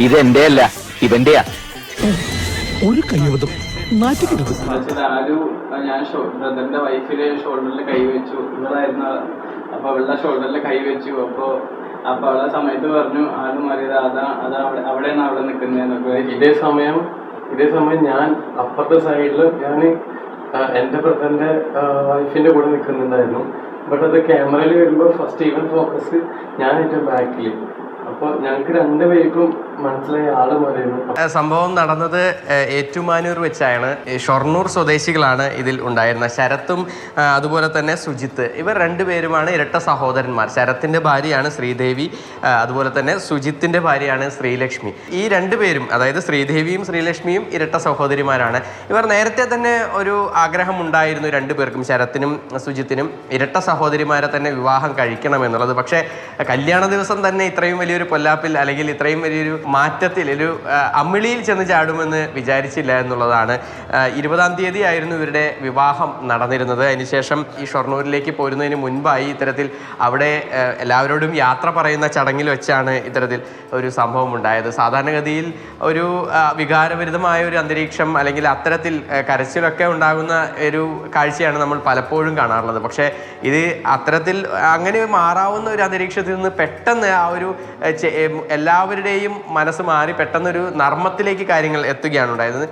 ഇതെന്റെ അല്ല, ഇവന്റെയാ. ഒരു കയ്യബദ്ധം നാറ്റിക്കരുത്. ഞാൻ ബ്രദറിന്റെ വൈഫിന്റെ ഷോൾഡറിൽ കൈവച്ചു, ഇവളായിരുന്നു. അപ്പൊ അവളുടെ ഷോൾഡറിൽ കൈവച്ചു. അപ്പൊ അവളെ സമയത്ത് പറഞ്ഞു ആരും മാറിയത് അതാ അവിടെയാണ് അവിടെ നിൽക്കുന്നതെന്നൊക്കെ. ഇതേ സമയം ഞാൻ അപ്പുറത്തെ സൈഡിൽ ഞാൻ എൻ്റെ ബ്രദറിന്റെ വൈഫിന്റെ കൂടെ നിൽക്കുന്നുണ്ടായിരുന്നു. ബട്ട് അത് ക്യാമറയിൽ വരുമ്പോൾ ഫസ്റ്റ് ഈവൻ ഫോക്കസ് ഞാൻ എൻ്റെ ബാക്കിൽ. അപ്പോൾ ഞങ്ങൾക്ക് രണ്ടുപേർക്കും മനസ്സിലായ ആള് പറയുന്നു. സംഭവം നടന്നത് ഏറ്റുമാനൂർ വെച്ചാണ്. ഷൊർണൂർ സ്വദേശികളാണ് ഇതിൽ ഉണ്ടായിരുന്നത്. ശരത്തും അതുപോലെ തന്നെ സുജിത്ത്, ഇവർ രണ്ടുപേരുമാണ് ഇരട്ട സഹോദരന്മാർ. ശരത്തിന്റെ ഭാര്യയാണ് ശ്രീദേവി, അതുപോലെ തന്നെ സുജിത്തിന്റെ ഭാര്യയാണ് ശ്രീലക്ഷ്മി. ഈ രണ്ടുപേരും, അതായത് ശ്രീദേവിയും ശ്രീലക്ഷ്മിയും ഇരട്ട സഹോദരിമാരാണ്. ഇവർ നേരത്തെ തന്നെ ഒരു ആഗ്രഹം ഉണ്ടായിരുന്നു രണ്ടുപേർക്കും, ശരത്തിനും സുജിത്തിനും, ഇരട്ട സഹോദരിമാരെ തന്നെ വിവാഹം കഴിക്കണം എന്നുള്ളത്. പക്ഷേ കല്യാണ ദിവസം തന്നെ ഇത്രയും വലിയൊരു പൊല്ലാപ്പിൽ അല്ലെങ്കിൽ ഇത്രയും വലിയൊരു മാറ്റത്തിൽ ഒരു അമിളിയിൽ ചെന്ന് ചാടുമെന്ന് വിചാരിച്ചില്ല എന്നുള്ളതാണ്. 20-ാം തീയതി ആയിരുന്നു ഇവരുടെ വിവാഹം നടന്നിരുന്നത്. അതിനുശേഷം ഈ ഷൊർണൂരിലേക്ക് പോരുന്നതിന് മുൻപായി ഇത്തരത്തിൽ അവിടെ എല്ലാവരോടും യാത്ര പറയുന്ന ചടങ്ങിൽ വെച്ചാണ് ഇത്തരത്തിൽ ഒരു സംഭവം ഉണ്ടായത്. സാധാരണഗതിയിൽ ഒരു വികാരഭരിതമായ ഒരു അന്തരീക്ഷം അല്ലെങ്കിൽ അത്തരത്തിൽ കരച്ചിലൊക്കെ ഉണ്ടാകുന്ന ഒരു കാഴ്ചയാണ് നമ്മൾ പലപ്പോഴും കാണാറുള്ളത്. പക്ഷേ ഇത് അത്തരത്തിൽ അങ്ങനെ മാറാവുന്ന ഒരു അന്തരീക്ഷത്തിൽ നിന്ന് പെട്ടെന്ന് ആ ഒരു എല്ലാവരുടെയും മനസ്സ് മാറി പെട്ടെന്നൊരു നർമ്മത്തിലേക്ക് കാര്യങ്ങൾ എത്തുകയാണ് ഉണ്ടായത്.